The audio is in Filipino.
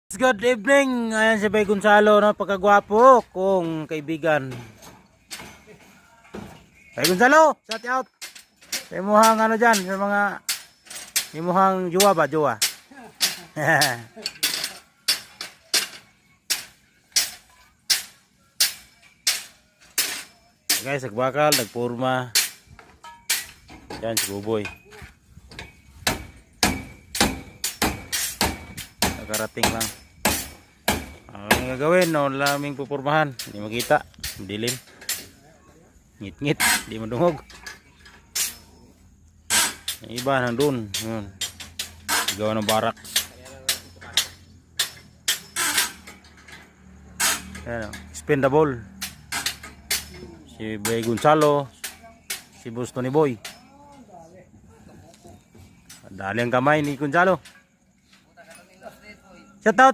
Good evening. Ayan si Bay Gonzalo, no? Pagkagwapo kong kaibigan. Bay Gonzalo, shout out. Sa imuhang ano dyan, sa mga imuhang jowa ba, jowa? Guys, nagbakal, nagpurma. Yan si Buboy. Nakarating lang. Ang gagawin, no, laming pupurmahan. Hindi makita, dilim. Ngit-ngit, hindi madungog. Yung iba nandun, yun. Gawa ng barak. Yan, expendable. Si Bay Gonzalo, si Busto ni Boy. Dali ang kamay ni Gonzalo. Shout out